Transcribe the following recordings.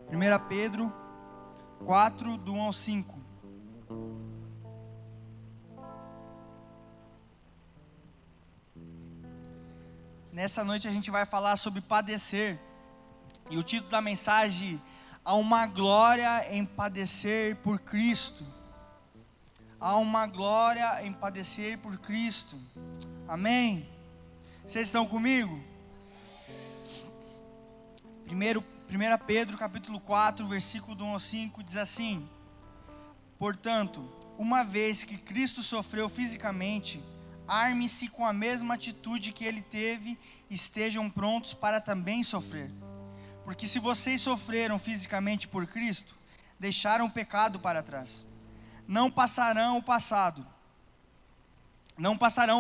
1 Pedro 4, do 1 ao 5. Nessa noite a gente vai falar sobre padecer. E o título da mensagem: há uma glória em padecer por Cristo. Há uma glória em padecer por Cristo. Amém? Vocês estão comigo? 1 Pedro capítulo 4, versículo do 1 ao 5, diz assim: portanto, uma vez que Cristo sofreu fisicamente, arme-se com a mesma atitude que ele teve, estejam prontos para também sofrer. Porque se vocês sofreram fisicamente por Cristo, deixaram o pecado para trás. Não passarão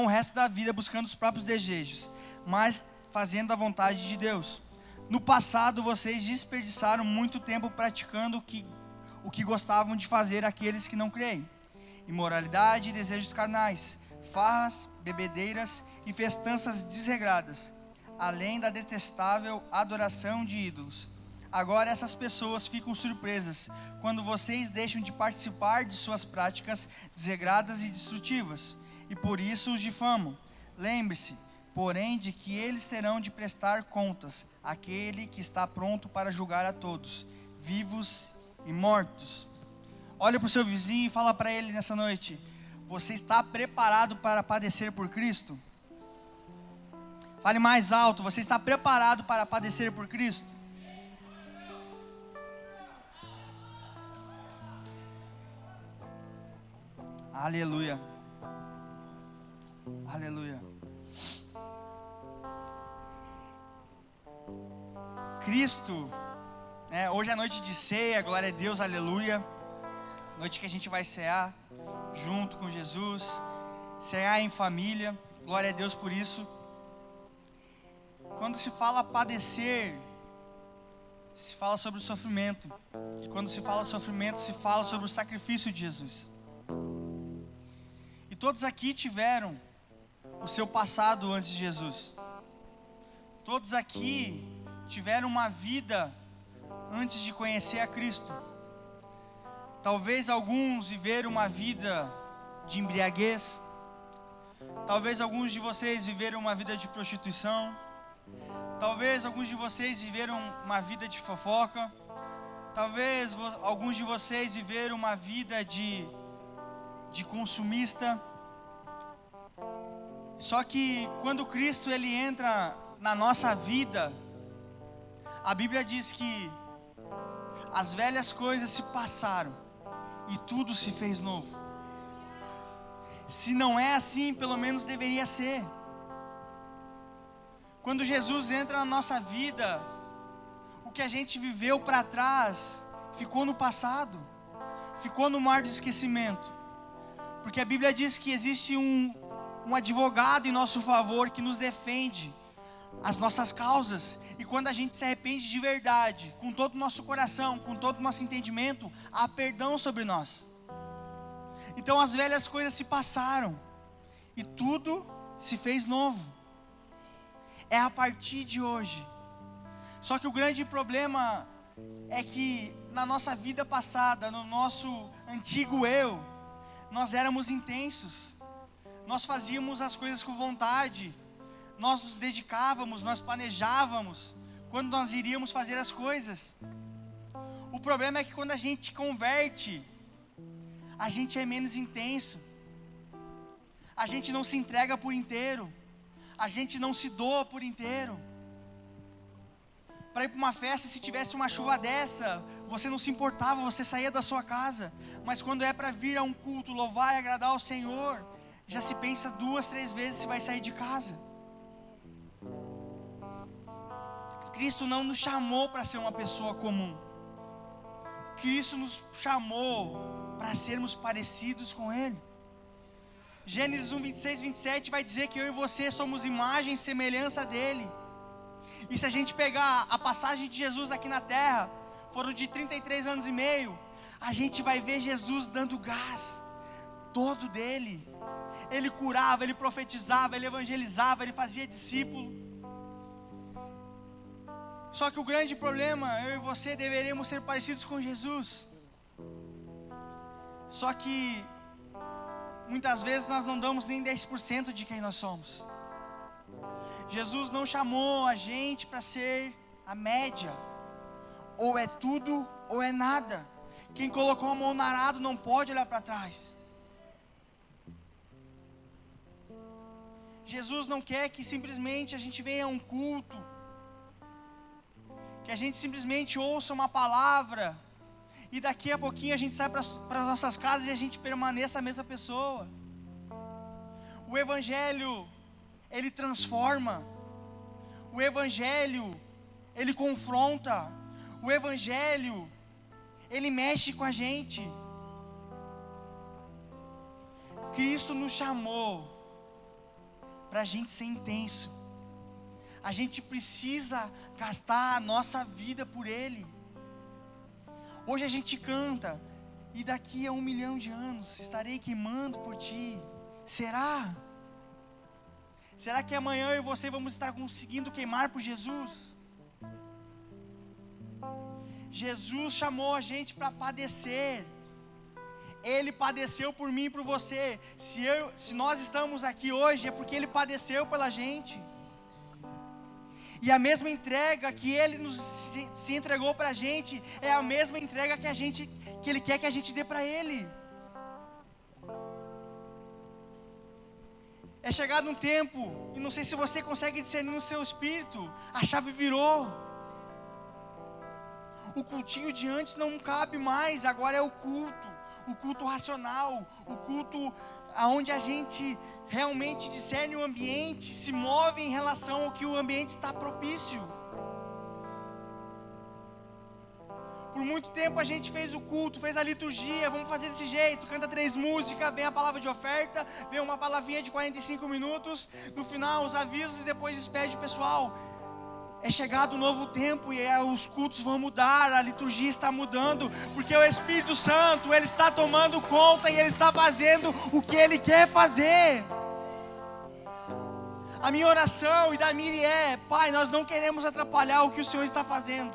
o resto da vida buscando os próprios desejos, mas fazendo a vontade de Deus. No passado vocês desperdiçaram muito tempo praticando o que gostavam de fazer aqueles que não creem: imoralidade e desejos carnais, farras, bebedeiras e festanças desregradas, além da detestável adoração de ídolos. Agora essas pessoas ficam surpresas quando vocês deixam de participar de suas práticas desregradas e destrutivas, e por isso os difamam. Lembre-se, porém, de que eles terão de prestar contas àquele que está pronto para julgar a todos, vivos e mortos. Olha para o seu vizinho e fala para ele nessa noite: você está preparado para padecer por Cristo? Fale mais alto: você está preparado para padecer por Cristo? Aleluia. Aleluia. Cristo, hoje é noite de ceia, glória a Deus, aleluia. Noite que a gente vai cear junto com Jesus, cear em família, glória a Deus por isso. Quando se fala padecer, se fala sobre o sofrimento, e quando se fala sofrimento, se fala sobre o sacrifício de Jesus. E todos aqui tiveram o seu passado antes de Jesus. Todos aqui tiveram uma vida antes de conhecer a Cristo. Talvez alguns viveram uma vida de embriaguez. Talvez alguns de vocês viveram uma vida de prostituição. Talvez alguns de vocês viveram uma vida de fofoca. Talvez alguns de vocês viveram uma vida de consumista. Só que quando Cristo ele entra na nossa vida, a Bíblia diz que as velhas coisas se passaram e tudo se fez novo. Se não é assim, pelo menos deveria ser. Quando Jesus entra na nossa vida, o que a gente viveu para trás ficou no passado, ficou no mar do esquecimento. Porque a Bíblia diz que existe um advogado em nosso favor que nos defende as nossas causas. E quando a gente se arrepende de verdade, com todo o nosso coração, com todo o nosso entendimento, há perdão sobre nós. Então as velhas coisas se passaram e tudo se fez novo. É a partir de hoje. Só que o grande problema é que na nossa vida passada, no nosso antigo eu, nós éramos intensos. Nós fazíamos as coisas com vontade. Nós nos dedicávamos, nós planejávamos quando nós iríamos fazer as coisas. O problema é que quando a gente converte, a gente é menos intenso. A gente não se entrega por inteiro. A gente não se doa por inteiro. Para ir para uma festa, se tivesse uma chuva dessa, você não se importava, você saía da sua casa. Mas quando é para vir a um culto, louvar e agradar ao Senhor, já se pensa 2, 3 vezes se vai sair de casa. Cristo não nos chamou para ser uma pessoa comum. Cristo nos chamou para sermos parecidos com Ele. Gênesis 1, 26, 27 vai dizer que eu e você somos imagem e semelhança dEle. E se a gente pegar a passagem de Jesus aqui na terra, foram de 33 anos e meio, a gente vai ver Jesus dando gás, todo dele. Ele curava, ele profetizava, ele evangelizava, ele fazia discípulo. Só que o grande problema, eu e você deveríamos ser parecidos com Jesus. Só que muitas vezes nós não damos nem 10% de quem nós somos. Jesus não chamou a gente para ser a média. Ou é tudo ou é nada. Quem colocou a mão no arado não pode olhar para trás. Jesus não quer que simplesmente a gente venha a um culto, que a gente simplesmente ouça uma palavra e daqui a pouquinho a gente sai para as nossas casas e a gente permaneça a mesma pessoa. O Evangelho, ele transforma. O Evangelho, ele confronta. O Evangelho, ele mexe com a gente. Cristo nos chamou para a gente ser intenso. A gente precisa gastar a nossa vida por Ele. Hoje a gente canta, e daqui a 1 milhão de anos estarei queimando por Ti. Será? Será que amanhã eu e você vamos estar conseguindo queimar por Jesus? Jesus chamou a gente para padecer. Ele padeceu por mim e por você. Se nós estamos aqui hoje, é porque Ele padeceu pela gente. E a mesma entrega que Ele se entregou para a gente, é a mesma entrega que Ele quer que a gente dê para Ele. É chegado um tempo, e não sei se você consegue discernir no seu espírito, a chave virou. O cultinho de antes não cabe mais, agora é o culto racional, o culto onde a gente realmente discerne o ambiente, se move em relação ao que o ambiente está propício. Por muito tempo a gente fez o culto, fez a liturgia, vamos fazer desse jeito, canta 3 músicas, vem a palavra de oferta, vem uma palavrinha de 45 minutos, no final os avisos e depois despede o pessoal. É chegado um novo tempo e os cultos vão mudar, a liturgia está mudando, porque o Espírito Santo, Ele está tomando conta e Ele está fazendo o que Ele quer fazer. A minha oração e da Miri é: Pai, nós não queremos atrapalhar o que o Senhor está fazendo.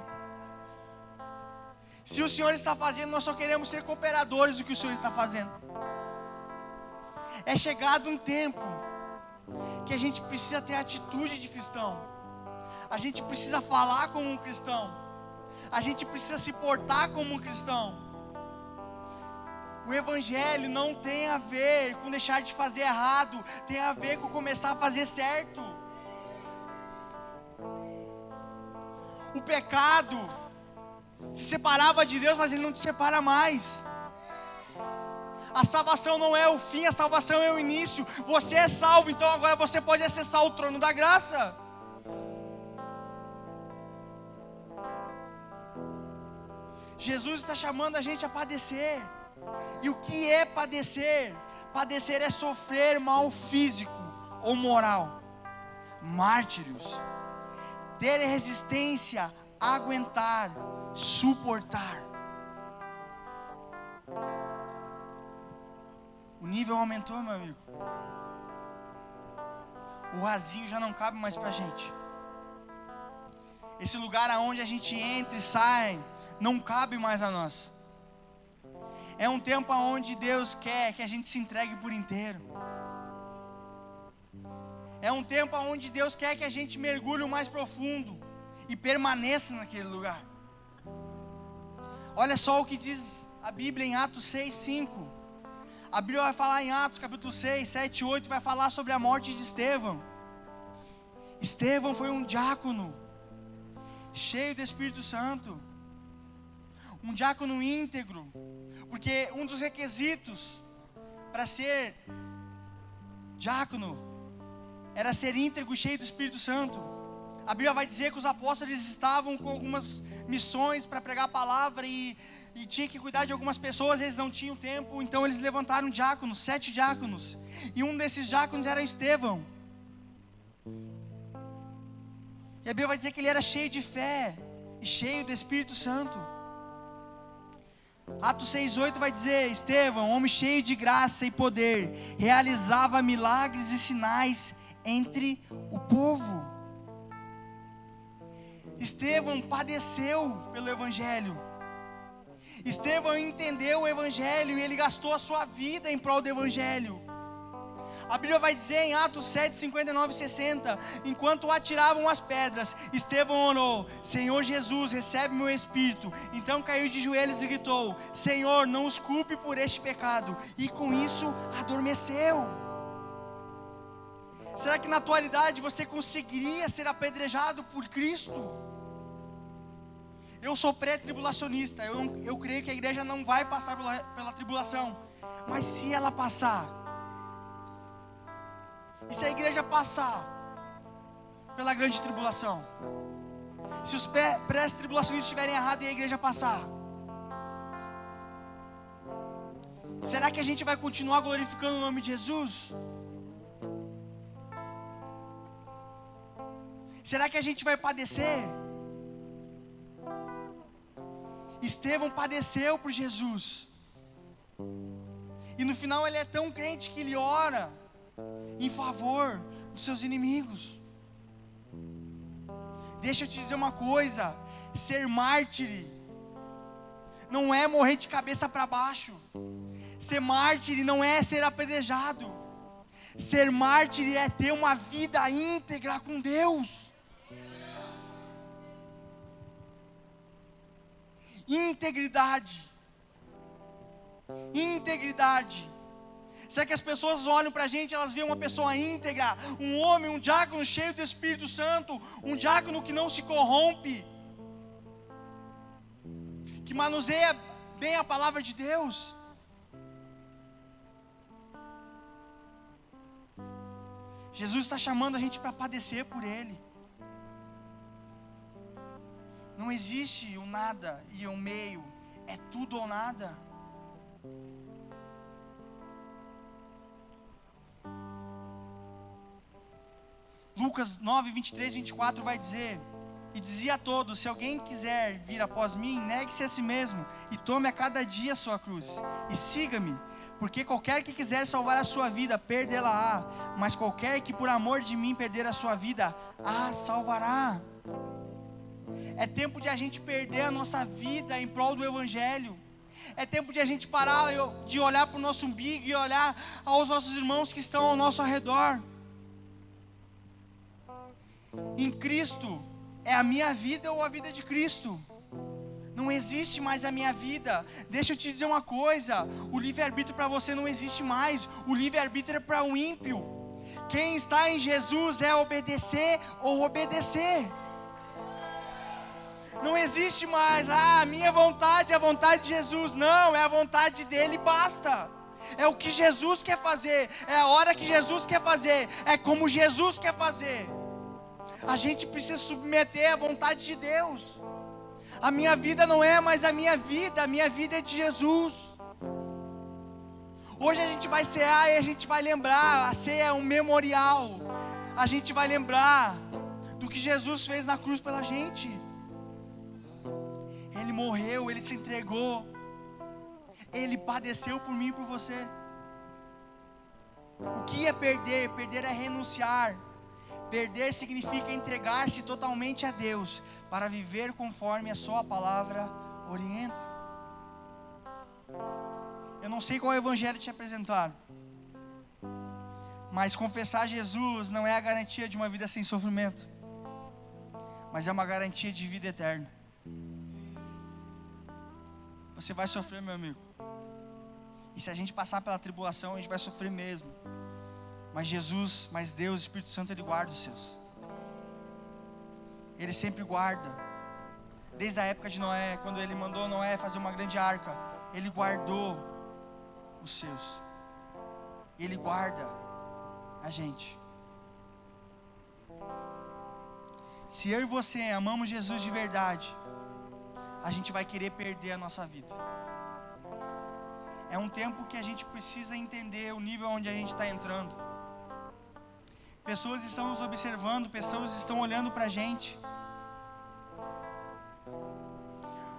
Se o Senhor está fazendo, nós só queremos ser cooperadores do que o Senhor está fazendo. É chegado um tempo que a gente precisa ter atitude de cristão. A gente precisa falar como um cristão. A gente precisa se portar como um cristão. O Evangelho não tem a ver com deixar de fazer errado, tem a ver com começar a fazer certo. O pecado se separava de Deus, mas Ele não te separa mais. A salvação não é o fim, a salvação é o início. Você é salvo, então agora você pode acessar o trono da graça. Jesus está chamando a gente a padecer. E o que é padecer? Padecer é sofrer mal físico ou moral, mártires, ter resistência, aguentar, suportar. O nível aumentou, meu amigo. O rasinho já não cabe mais pra gente. Esse lugar aonde a gente entra e sai não cabe mais a nós. É um tempo onde Deus quer que a gente se entregue por inteiro. É um tempo onde Deus quer que a gente mergulhe o mais profundo e permaneça naquele lugar. Olha só o que diz a Bíblia em Atos 6:5. A Bíblia vai falar em Atos capítulo 6, 7 e 8, vai falar sobre a morte de Estevão. Estevão foi um diácono, cheio do Espírito Santo. Um diácono íntegro, porque um dos requisitos para ser diácono era ser íntegro, cheio do Espírito Santo. A Bíblia vai dizer que os apóstolos estavam com algumas missões para pregar a palavra e tinha que cuidar de algumas pessoas, eles não tinham tempo, então eles levantaram diáconos, 7 diáconos, e um desses diáconos era Estevão. E a Bíblia vai dizer que ele era cheio de fé e cheio do Espírito Santo. Atos 6:8 vai dizer: Estevão, homem cheio de graça e poder, realizava milagres e sinais entre o povo. Estevão padeceu pelo Evangelho. Estevão entendeu o Evangelho e ele gastou a sua vida em prol do Evangelho. A Bíblia vai dizer em Atos 7, 59 e 60, enquanto atiravam as pedras, Estevão orou: Senhor Jesus, recebe meu espírito. Então caiu de joelhos e gritou: Senhor, não os culpe por este pecado. E com isso adormeceu. Será que na atualidade você conseguiria ser apedrejado por Cristo? Eu sou pré-tribulacionista, eu creio que a igreja não vai passar pela tribulação. Mas se ela passar, e se a igreja passar pela grande tribulação? Se os pré-tribulacionistas estiverem errados e a igreja passar, será que a gente vai continuar glorificando o nome de Jesus? Será que a gente vai padecer? Estevão padeceu por Jesus. E no final ele é tão crente que ele ora em favor dos seus inimigos. Deixa eu te dizer uma coisa: ser mártir não é morrer de cabeça para baixo. Ser mártir não é ser apedrejado. Ser mártir é ter uma vida íntegra com Deus. Integridade. Integridade. Será que as pessoas olham para a gente, elas veem uma pessoa íntegra, um homem, um diácono cheio do Espírito Santo, um diácono que não se corrompe, que manuseia bem a palavra de Deus? Jesus está chamando a gente para padecer por Ele. Não existe o nada e o meio, é tudo ou nada. Lucas 9, 23, 24 vai dizer: e dizia a todos: se alguém quiser vir após mim, negue-se a si mesmo, e tome a cada dia a sua cruz, e siga-me. Porque qualquer que quiser salvar a sua vida, perdê-la-á, mas qualquer que por amor de mim perder a sua vida, a salvará. É tempo de a gente perder a nossa vida em prol do Evangelho. É tempo de a gente parar de olhar para o nosso umbigo e olhar aos nossos irmãos que estão ao nosso redor. Em Cristo, é a minha vida ou a vida de Cristo. Não existe mais a minha vida. Deixa eu te dizer uma coisa: o livre-arbítrio para você não existe mais. O livre-arbítrio é para o ímpio. Quem está em Jesus é obedecer ou obedecer. Não existe mais, a minha vontade é a vontade de Jesus. Não, é a vontade dele e basta. É o que Jesus quer fazer, é a hora que Jesus quer fazer, é como Jesus quer fazer. A gente precisa submeter à vontade de Deus. A minha vida não é mais a minha vida é de Jesus. Hoje a gente vai cear e a gente vai lembrar, a ceia é um memorial. A gente vai lembrar do que Jesus fez na cruz pela gente. Ele morreu, Ele se entregou, Ele padeceu por mim e por você. O que é perder? Perder é renunciar. Perder significa entregar-se totalmente a Deus, para viver conforme a sua palavra orienta. Eu não sei qual evangelho te apresentar, mas confessar Jesus não é a garantia de uma vida sem sofrimento, mas é uma garantia de vida eterna. Você vai sofrer, meu amigo. E se a gente passar pela tribulação, a gente vai sofrer mesmo. Mas Jesus, mas Deus, Espírito Santo, Ele guarda os seus. Ele sempre guarda. Desde a época de Noé, quando Ele mandou Noé fazer uma grande arca, Ele guardou os seus. Ele guarda a gente. Se eu e você amamos Jesus de verdade, a gente vai querer perder a nossa vida. É um tempo que a gente precisa entender o nível onde a gente está entrando. Pessoas estão nos observando, pessoas estão olhando para a gente.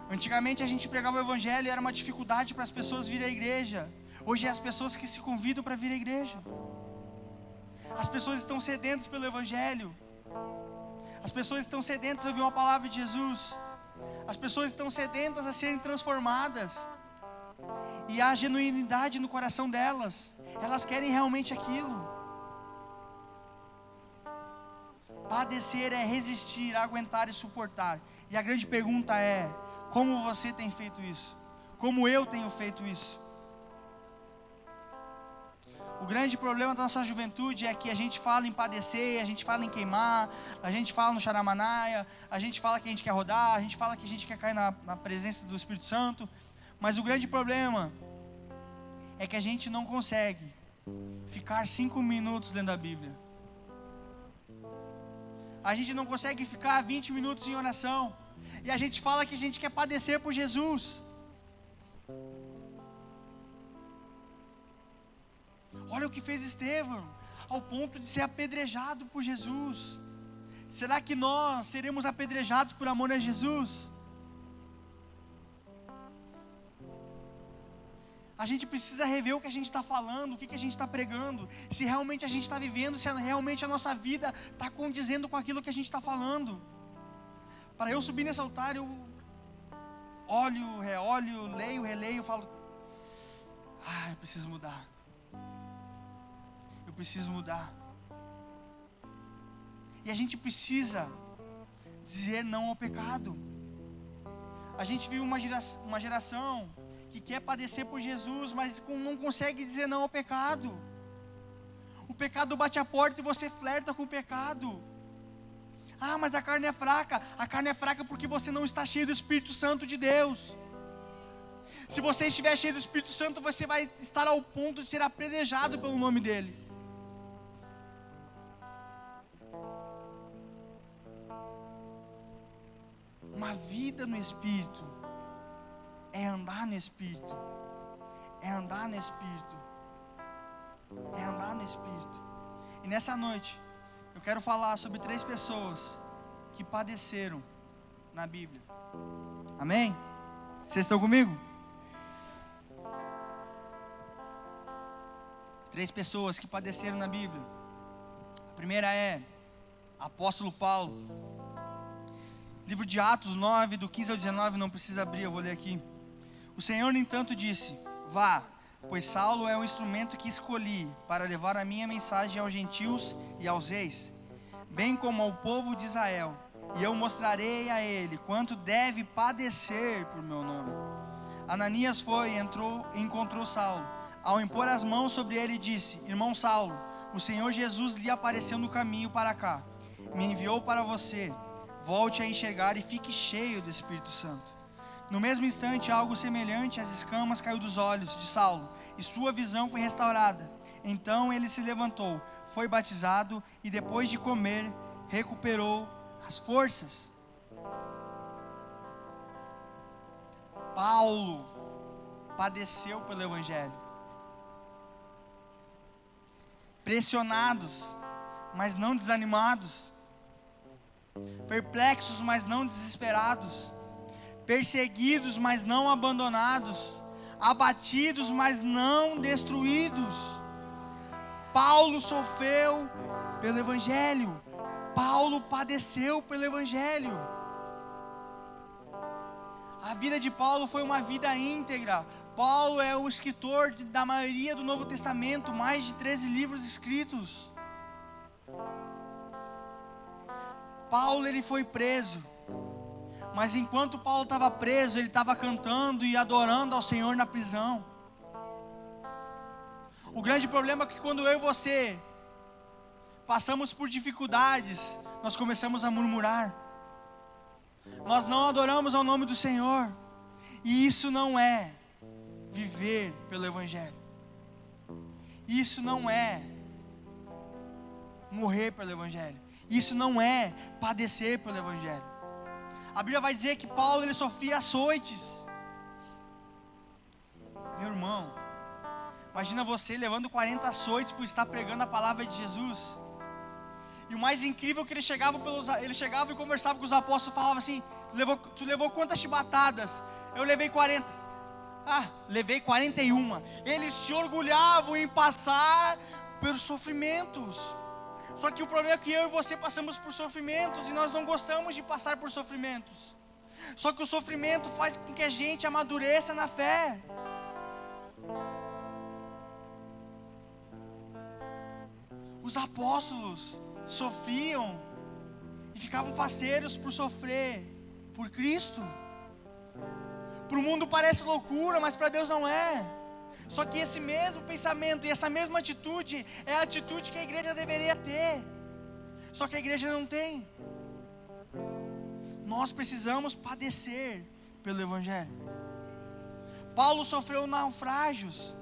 Antigamente a gente pregava o evangelho e era uma dificuldade para as pessoas virem à igreja. Hoje é as pessoas que se convidam para vir à igreja. As pessoas estão sedentas pelo evangelho. As pessoas estão sedentas a ouvir uma palavra de Jesus. As pessoas estão sedentas a serem transformadas. E há genuinidade no coração delas. Elas querem realmente aquilo. Padecer é resistir, aguentar e suportar. E a grande pergunta é: como você tem feito isso? Como eu tenho feito isso? O grande problema da nossa juventude é que a gente fala em padecer, a gente fala em queimar, a gente fala no charamanaia, a gente fala que a gente quer rodar, a gente fala que a gente quer cair na presença do Espírito Santo. Mas o grande problema é que a gente não consegue ficar 5 minutos dentro da Bíblia. A gente não consegue ficar 20 minutos em oração. E a gente fala que a gente quer padecer por Jesus. Olha o que fez Estevão, ao ponto de ser apedrejado por Jesus. Será que nós seremos apedrejados por amor a Jesus? A gente precisa rever o que a gente está falando, o que a gente está pregando, se realmente a gente está vivendo, se realmente a nossa vida está condizendo com aquilo que a gente está falando. Para eu subir nesse altar, eu olho, reolho, leio, releio, falo: eu preciso mudar. Eu preciso mudar. E a gente precisa dizer não ao pecado. A gente vive uma geração que quer padecer por Jesus, mas não consegue dizer não ao pecado. O pecado bate a porta e você flerta com o pecado. Mas a carne é fraca. A carne é fraca porque você não está cheio do Espírito Santo de Deus. Se você estiver cheio do Espírito Santo, você vai estar ao ponto de ser apedrejado pelo nome dEle. Uma vida no Espírito é andar no Espírito. É andar no Espírito. É andar no Espírito. E nessa noite, eu quero falar sobre 3 pessoas que padeceram na Bíblia. Amém? Vocês estão comigo? 3 pessoas que padeceram na Bíblia. A primeira é apóstolo Paulo. Livro de Atos 9, do 15 ao 19, não precisa abrir, eu vou ler aqui. O Senhor, no entanto, disse: vá, pois Saulo é o instrumento que escolhi para levar a minha mensagem aos gentios e aos reis, bem como ao povo de Israel, e eu mostrarei a ele quanto deve padecer por meu nome. Ananias foi, entrou e encontrou Saulo. Ao impor as mãos sobre ele, disse: irmão Saulo, o Senhor Jesus lhe apareceu no caminho para cá, me enviou para você. Volte a enxergar e fique cheio do Espírito Santo. No mesmo instante, algo semelhante às escamas caiu dos olhos de Saulo, e sua visão foi restaurada. Então ele se levantou, foi batizado, e depois de comer, recuperou as forças. Paulo padeceu pelo Evangelho. Pressionados, mas não desanimados. Perplexos, mas não desesperados. Perseguidos, mas não abandonados. Abatidos, mas não destruídos. Paulo sofreu pelo Evangelho. Paulo padeceu pelo Evangelho. A vida de Paulo foi uma vida íntegra. Paulo é o escritor da maioria do Novo Testamento, mais de 13 livros escritos. Paulo, ele foi preso, mas enquanto Paulo estava preso, ele estava cantando e adorando ao Senhor na prisão. O grande problema é que quando eu e você passamos por dificuldades, nós começamos a murmurar, nós não adoramos ao nome do Senhor, e isso não é viver pelo Evangelho, isso não é morrer pelo Evangelho, isso não é padecer pelo Evangelho. A Bíblia vai dizer que Paulo, ele sofria açoites. Meu irmão, imagina você levando 40 açoites por estar pregando a palavra de Jesus. E o mais incrível é que ele chegava e conversava com os apóstolos, falava assim: tu levou quantas chibatadas? Eu levei 40. Levei 41. Eles se orgulhavam em passar pelos sofrimentos. Só que o problema é que eu e você passamos por sofrimentos e nós não gostamos de passar por sofrimentos. Só que o sofrimento faz com que a gente amadureça na fé. Os apóstolos sofriam e ficavam faceiros por sofrer por Cristo. Para o mundo parece loucura, mas para Deus não é. Só que esse mesmo pensamento e essa mesma atitude é a atitude que a igreja deveria ter. Só que a igreja não tem. Nós precisamos padecer pelo Evangelho. Paulo sofreu naufrágios.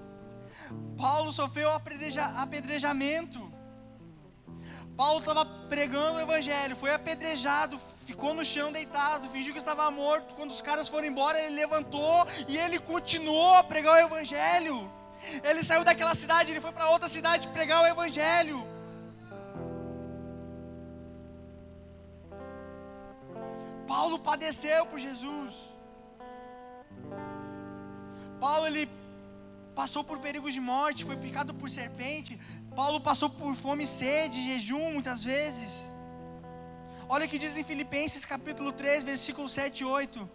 Paulo sofreu apedrejamento. Paulo estava pregando o Evangelho, foi apedrejado, ficou no chão deitado, fingiu que estava morto. Quando os caras foram embora, ele levantou e ele continuou a pregar o Evangelho. Ele saiu daquela cidade, ele foi para outra cidade pregar o Evangelho. Paulo padeceu por Jesus. Paulo, ele passou por perigos de morte, foi picado por serpente. Paulo passou por fome e sede, jejum muitas vezes. Olha o que diz em Filipenses capítulo 3, versículo 7 e 8.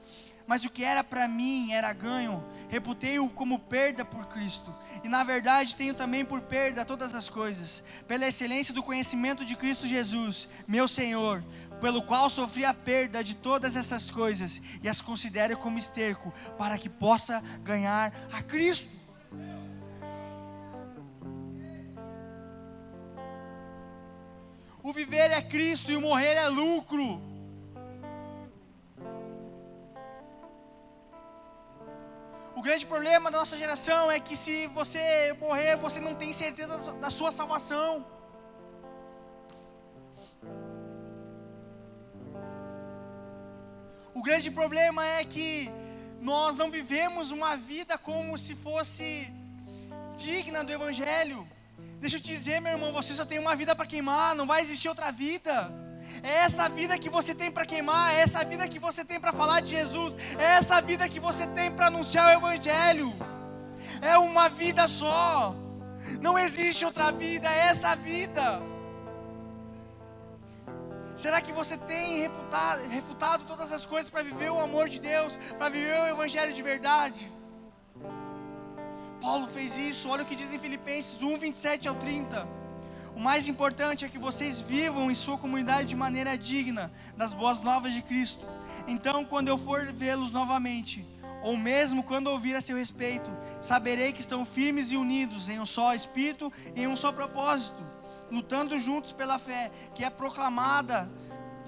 Mas o que era para mim era ganho, reputei-o como perda por Cristo. E na verdade tenho também por perda todas as coisas, pela excelência do conhecimento de Cristo Jesus, meu Senhor, pelo qual sofri a perda de todas essas coisas, e as considero como esterco, para que possa ganhar a Cristo. O viver é Cristo e o morrer é lucro. O grande problema da nossa geração é que se você morrer, você não tem certeza da sua salvação. O grande problema é que nós não vivemos uma vida como se fosse digna do Evangelho. Deixa eu te dizer, meu irmão, você só tem uma vida para queimar, não vai existir outra vida. É essa vida que você tem para queimar, é essa vida que você tem para falar de Jesus, é essa vida que você tem para anunciar o Evangelho. É uma vida só, não existe outra vida, é essa vida. Será que você tem refutado todas as coisas para viver o amor de Deus, para viver o Evangelho de verdade? Paulo fez isso. Olha o que diz em Filipenses 1, 27 ao 30. O mais importante é que vocês vivam em sua comunidade de maneira digna das boas novas de Cristo. Então, quando eu for vê-los novamente, ou mesmo quando ouvir a seu respeito, saberei que estão firmes e unidos em um só Espírito e em um só propósito, lutando juntos pela fé que é proclamada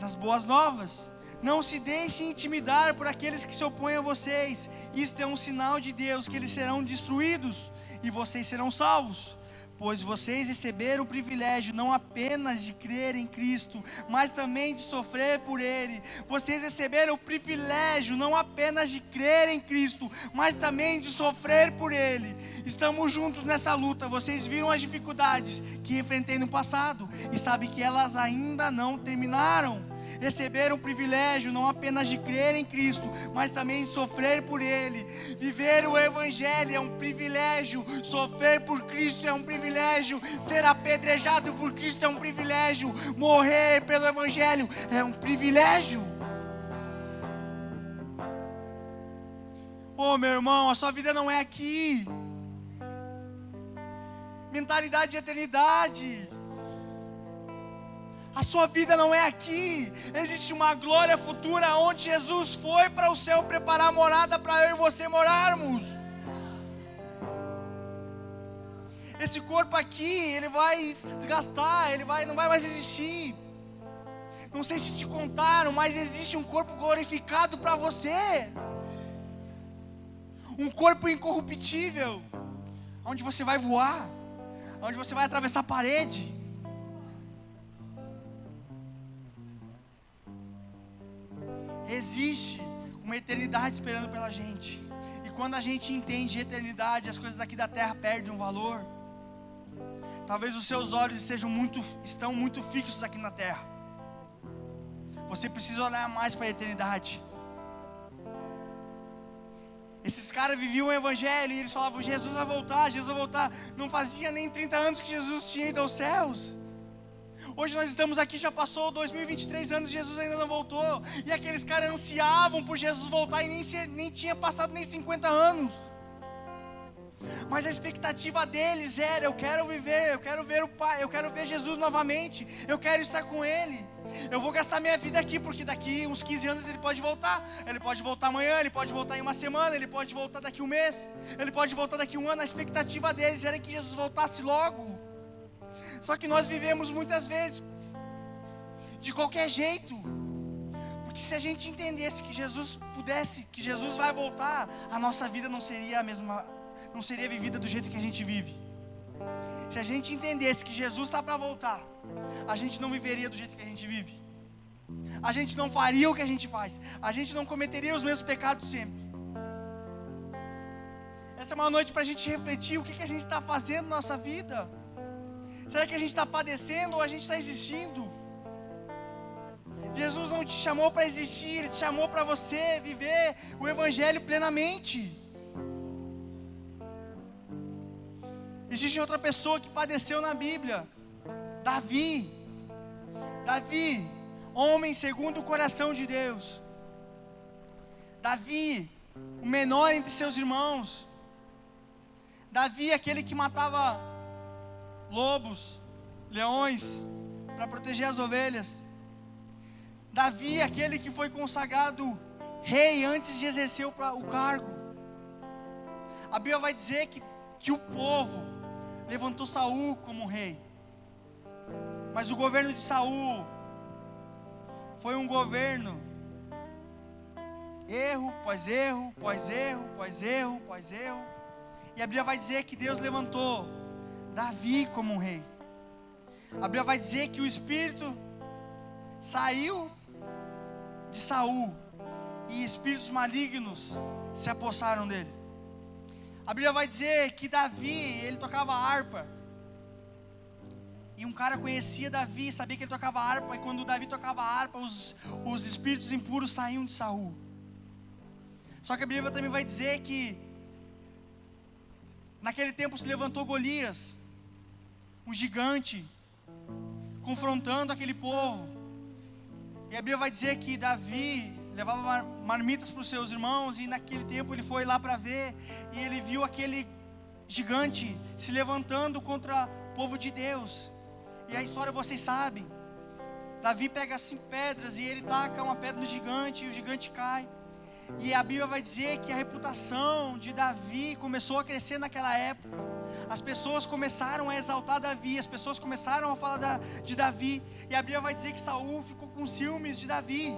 nas boas novas. Não se deixem intimidar por aqueles que se opõem a vocês. Isto é um sinal de Deus, que eles serão destruídos e vocês serão salvos. Pois vocês receberam o privilégio não apenas de crer em Cristo, mas também de sofrer por Ele. Vocês receberam o privilégio não apenas de crer em Cristo, mas também de sofrer por Ele. Estamos juntos nessa luta. Vocês viram as dificuldades que enfrentei no passado e sabem que elas ainda não terminaram. Receberam o privilégio não apenas de crer em Cristo, mas também de sofrer por Ele. Viver o Evangelho é um privilégio, sofrer por Cristo é um privilégio, ser apedrejado por Cristo é um privilégio, morrer pelo Evangelho é um privilégio. Oh, meu irmão, a sua vida não é aqui. Mentalidade de eternidade. A sua vida não é aqui. Existe uma glória futura onde Jesus foi para o céu preparar a morada para eu e você morarmos. Esse corpo aqui, ele vai se desgastar, não vai mais existir. Não sei se te contaram, mas existe um corpo glorificado para você. Um corpo incorruptível, onde você vai voar, onde você vai atravessar a parede. Existe uma eternidade esperando pela gente. E quando a gente entende eternidade, as coisas aqui da terra perdem um valor. Talvez os seus olhos estão muito fixos aqui na terra. Você precisa olhar mais para a eternidade. Esses caras viviam o Evangelho e eles falavam: Jesus vai voltar, Jesus vai voltar. Não fazia nem 30 anos que Jesus tinha ido aos céus. Hoje nós estamos aqui, já passou 2023 anos, Jesus ainda não voltou. E aqueles caras ansiavam por Jesus voltar e nem tinha passado nem 50 anos. Mas a expectativa deles era: eu quero viver, eu quero ver o Pai, eu quero ver Jesus novamente, eu quero estar com Ele. Eu vou gastar minha vida aqui, porque daqui uns 15 anos Ele pode voltar. Ele pode voltar amanhã, Ele pode voltar em uma semana, Ele pode voltar daqui um mês, Ele pode voltar daqui um ano. A expectativa deles era que Jesus voltasse logo. Só que nós vivemos muitas vezes de qualquer jeito. Porque se a gente entendesse que Jesus pudesse, que Jesus vai voltar, a nossa vida não seria a mesma, não seria vivida do jeito que a gente vive. Se a gente entendesse que Jesus está para voltar, a gente não viveria do jeito que a gente vive. A gente não faria o que a gente faz. A gente não cometeria os mesmos pecados sempre. Essa é uma noite para a gente refletir o que a gente está fazendo na nossa vida. Será que a gente está padecendo ou a gente está existindo? Jesus não te chamou para existir, Ele te chamou para você viver o Evangelho plenamente. Existe outra pessoa que padeceu na Bíblia, Davi. Davi, homem segundo o coração de Deus. Davi, o menor entre seus irmãos. Davi, aquele que matava lobos, leões, para proteger as ovelhas. Davi, aquele que foi consagrado rei antes de exercer o cargo. A Bíblia vai dizer que o povo levantou Saul como rei. Mas o governo de Saul foi um governo erro, após erro, após erro, após erro, após erro. E a Bíblia vai dizer que Deus levantou Davi como um rei. A Bíblia vai dizer que o Espírito saiu de Saul e espíritos malignos se apossaram dele. A Bíblia vai dizer que Davi, ele tocava harpa. E um cara conhecia Davi, sabia que ele tocava harpa. E quando Davi tocava harpa, os espíritos impuros saíam de Saul. Só que a Bíblia também vai dizer que naquele tempo se levantou Golias, um gigante, confrontando aquele povo. E a Bíblia vai dizer que Davi levava marmitas para os seus irmãos, e naquele tempo ele foi lá para ver, e ele viu aquele gigante se levantando contra o povo de Deus. E a história vocês sabem. Davi pega 5 pedras e ele taca uma pedra no gigante, e o gigante cai. E a Bíblia vai dizer que a reputação de Davi começou a crescer naquela época. As pessoas começaram a exaltar Davi, as pessoas começaram a falar de Davi. E a Bíblia vai dizer que Saul ficou com ciúmes de Davi.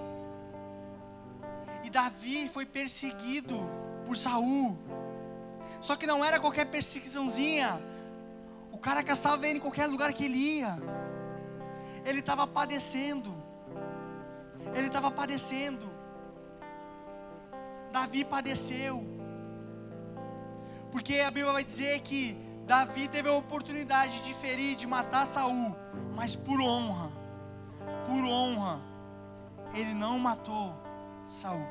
E Davi foi perseguido por Saul. Só que não era qualquer perseguiçãozinha. O cara caçava ele em qualquer lugar que ele ia. Ele estava padecendo. Ele estava padecendo. Davi padeceu. Porque a Bíblia vai dizer que Davi teve a oportunidade de ferir, de matar Saul, mas por honra, ele não matou Saul.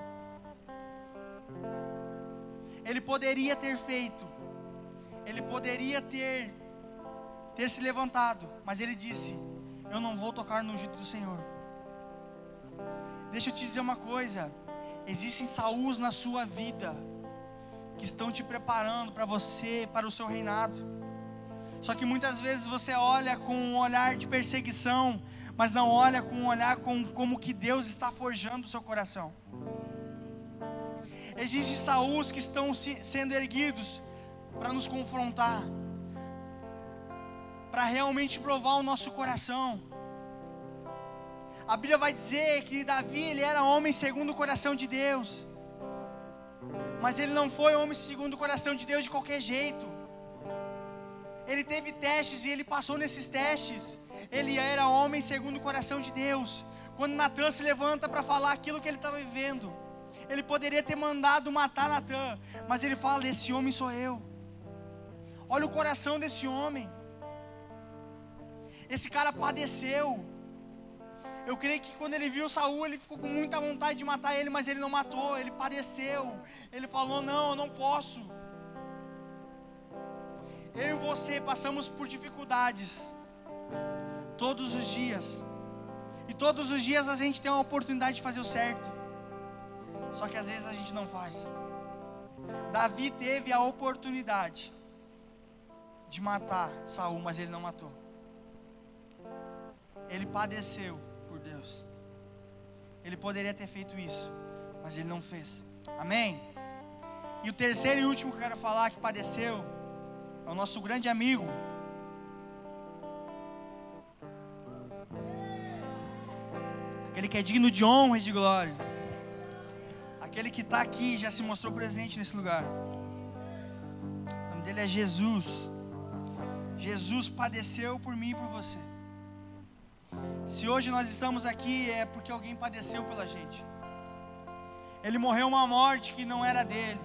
Ele poderia ter feito, ele poderia ter se levantado, mas ele disse: eu não vou tocar no ungido do Senhor. Deixa eu te dizer uma coisa: existem Saúls na sua vida que estão te preparando para você, para o seu reinado. Só que muitas vezes você olha com um olhar de perseguição, mas não olha com um olhar como que Deus está forjando o seu coração. Existem Saúls que estão sendo erguidos para nos confrontar, para realmente provar o nosso coração. A Bíblia vai dizer que Davi, ele era homem segundo o coração de Deus. Mas ele não foi homem segundo o coração de Deus de qualquer jeito. Ele teve testes e ele passou nesses testes. Ele era homem segundo o coração de Deus. Quando Natã se levanta para falar aquilo que ele estava vivendo, ele poderia ter mandado matar Natã, mas ele fala: esse homem sou eu. Olha o coração desse homem. Esse cara padeceu. Eu creio que quando ele viu Saul, ele ficou com muita vontade de matar ele, mas ele não matou, ele padeceu. Ele falou: não, eu não posso. Eu e você passamos por dificuldades, todos os dias. E todos os dias a gente tem uma oportunidade de fazer o certo. Só que às vezes a gente não faz. Davi teve a oportunidade de matar Saul, mas ele não matou. Ele padeceu por Deus. Ele poderia ter feito isso, mas ele não fez. Amém? E o terceiro e último que eu quero falar que padeceu é o nosso grande amigo, aquele que é digno de honra e de glória, aquele que está aqui, já se mostrou presente nesse lugar. O nome dele é Jesus. Jesus padeceu por mim e por você. Se hoje nós estamos aqui, é porque alguém padeceu pela gente. Ele morreu uma morte que não era dele.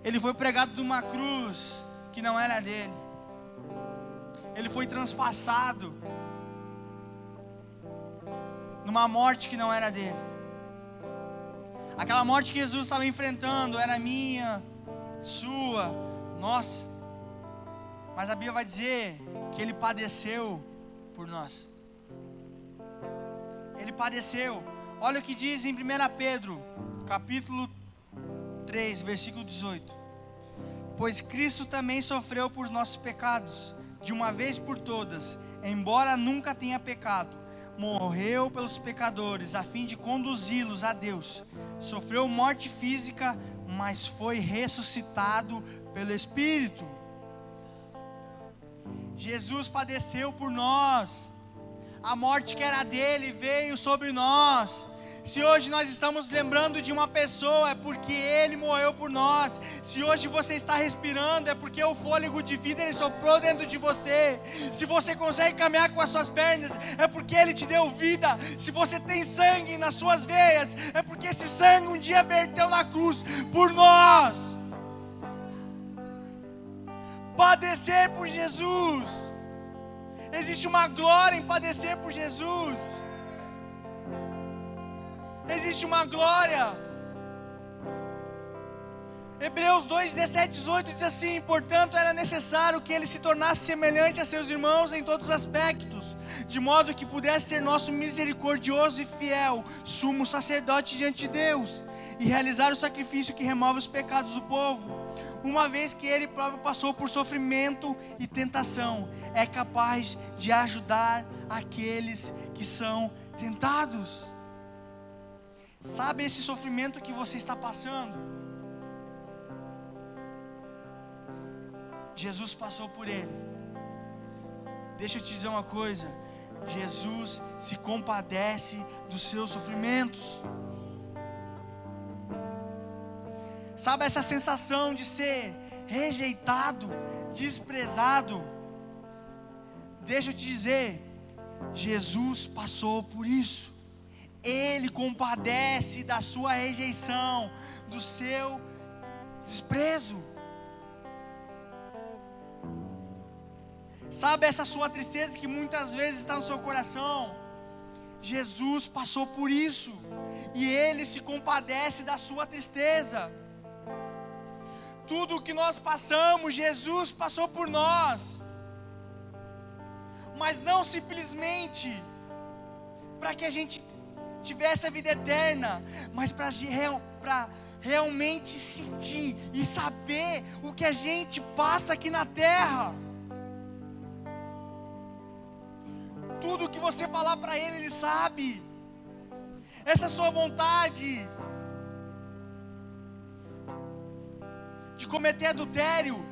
Ele foi pregado de uma cruz que não era dele. Ele foi transpassado numa morte que não era dele. Aquela morte que Jesus estava enfrentando era minha, sua, nossa. Mas a Bíblia vai dizer que ele padeceu por nós. Ele padeceu. Olha o que diz em 1 Pedro, capítulo 3, versículo 18. Pois Cristo também sofreu por nossos pecados, de uma vez por todas, embora nunca tenha pecado. Morreu pelos pecadores, a fim de conduzi-los a Deus. Sofreu morte física, mas foi ressuscitado pelo Espírito. Jesus padeceu por nós. A morte que era dele veio sobre nós. Se hoje nós estamos lembrando de uma pessoa, é porque ele morreu por nós. Se hoje você está respirando, é porque o fôlego de vida ele soprou dentro de você. Se você consegue caminhar com as suas pernas, é porque ele te deu vida. Se você tem sangue nas suas veias, é porque esse sangue um dia verteu na cruz por nós. Padecer por Jesus. Existe uma glória em padecer por Jesus. Existe uma glória. Hebreus 2, 17, 18 diz assim: portanto era necessário que ele se tornasse semelhante a seus irmãos em todos os aspectos, de modo que pudesse ser nosso misericordioso e fiel sumo sacerdote diante de Deus, e realizar o sacrifício que remove os pecados do povo. Uma vez que ele próprio passou por sofrimento e tentação, é capaz de ajudar aqueles que são tentados. Sabe esse sofrimento que você está passando? Jesus passou por ele. Deixa eu te dizer uma coisa: Jesus se compadece dos seus sofrimentos. Sabe essa sensação de ser rejeitado, desprezado? Deixa eu te dizer, Jesus passou por isso. Ele compadece da sua rejeição, do seu desprezo. Sabe essa sua tristeza que muitas vezes está no seu coração? Jesus passou por isso, e Ele se compadece da sua tristeza. Tudo o que nós passamos, Jesus passou por nós. Mas não simplesmente para que a gente tivesse a vida eterna, mas para realmente sentir e saber o que a gente passa aqui na terra. Tudo que você falar para Ele, Ele sabe. Essa sua vontade de cometer adultério,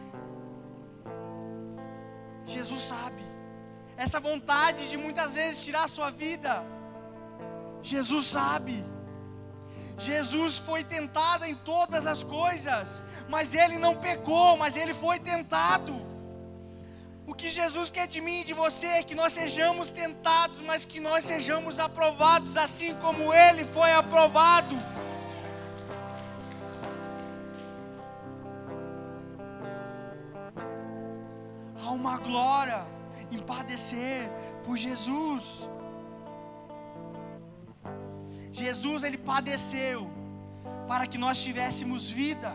Jesus sabe. Essa vontade de muitas vezes tirar a sua vida, Jesus sabe. Jesus foi tentado em todas as coisas, mas Ele não pecou, mas Ele foi tentado. O que Jesus quer de mim e de você é que nós sejamos tentados, mas que nós sejamos aprovados, assim como Ele foi aprovado. Há uma glória em padecer por Jesus. Jesus, Ele padeceu para que nós tivéssemos vida.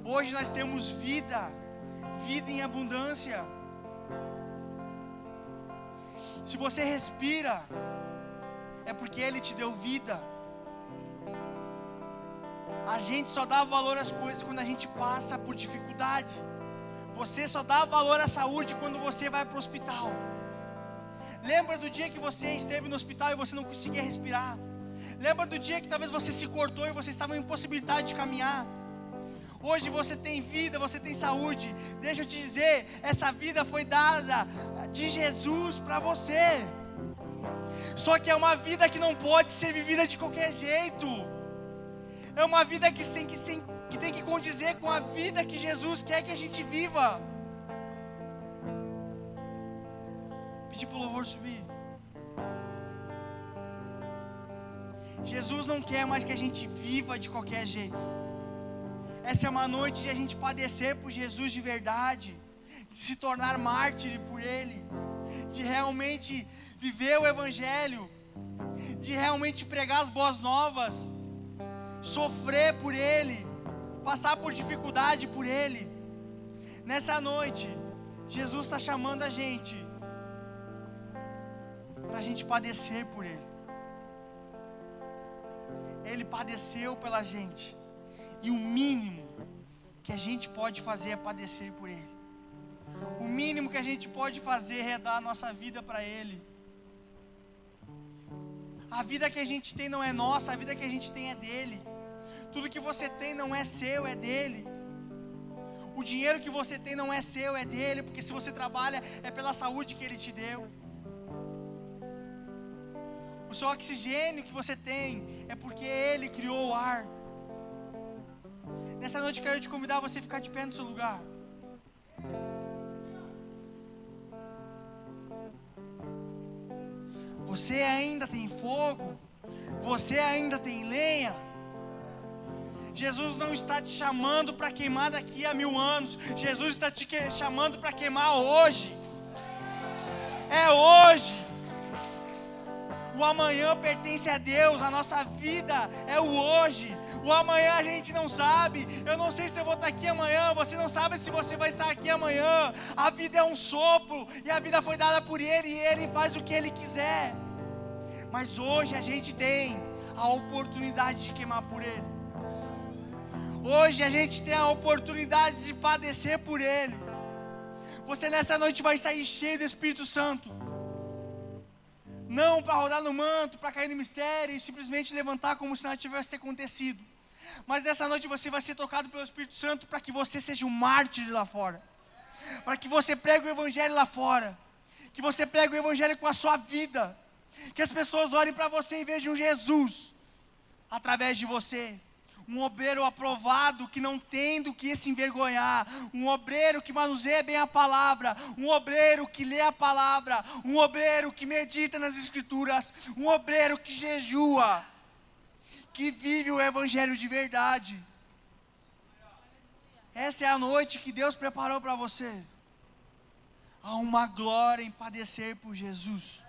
Hoje nós temos vida, vida em abundância. Se você respira, é porque Ele te deu vida. A gente só dá valor às coisas quando a gente passa por dificuldade. Você só dá valor à saúde quando você vai para o hospital. Lembra do dia que você esteve no hospital e você não conseguia respirar? Lembra do dia que talvez você se cortou e você estava impossibilitado de caminhar? Hoje você tem vida, você tem saúde. Deixa eu te dizer, essa vida foi dada de Jesus para você. Só que é uma vida que não pode ser vivida de qualquer jeito. É uma vida que tem que condizer com a vida que Jesus quer que a gente viva. Pedir para o louvor subir. Jesus não quer mais que a gente viva de qualquer jeito. Essa é uma noite de a gente padecer por Jesus de verdade, de se tornar mártir por Ele, de realmente viver o Evangelho, de realmente pregar as boas novas, sofrer por Ele, passar por dificuldade por Ele. Nessa noite, Jesus está chamando a gente para a gente padecer por Ele. Ele padeceu pela gente, e o mínimo que a gente pode fazer é padecer por Ele. O mínimo que a gente pode fazer é dar a nossa vida para Ele. A vida que a gente tem não é nossa, a vida que a gente tem é dele. Tudo que você tem não é seu, é dele. O dinheiro que você tem não é seu, é dele, porque se você trabalha é pela saúde que ele te deu. O seu oxigênio que você tem é porque ele criou o ar. Nessa noite eu quero te convidar a você ficar de pé no seu lugar. Você ainda tem fogo, você ainda tem lenha. Jesus não está te chamando para queimar daqui a 1000 anos. Jesus está te chamando para queimar hoje. É hoje. O amanhã pertence a Deus. A nossa vida é o hoje. O amanhã a gente não sabe. Eu não sei se eu vou estar aqui amanhã. Você não sabe se você vai estar aqui amanhã. A vida é um sopro. E a vida foi dada por Ele. E Ele faz o que Ele quiser. Mas hoje a gente tem a oportunidade de queimar por Ele. Hoje a gente tem a oportunidade de padecer por Ele. Você nessa noite vai sair cheio do Espírito Santo. Não para rodar no manto, para cair no mistério e simplesmente levantar como se nada tivesse acontecido. Mas nessa noite você vai ser tocado pelo Espírito Santo para que você seja um mártir lá fora. Para que você pregue o Evangelho lá fora. Que você pregue o Evangelho com a sua vida. Que as pessoas olhem para você e vejam Jesus através de você. Um obreiro aprovado que não tem do que se envergonhar. Um obreiro que manuseia bem a palavra. Um obreiro que lê a palavra. Um obreiro que medita nas Escrituras. Um obreiro que jejua. Que vive o Evangelho de verdade. Essa é a noite que Deus preparou para você. Há uma glória em padecer por Jesus.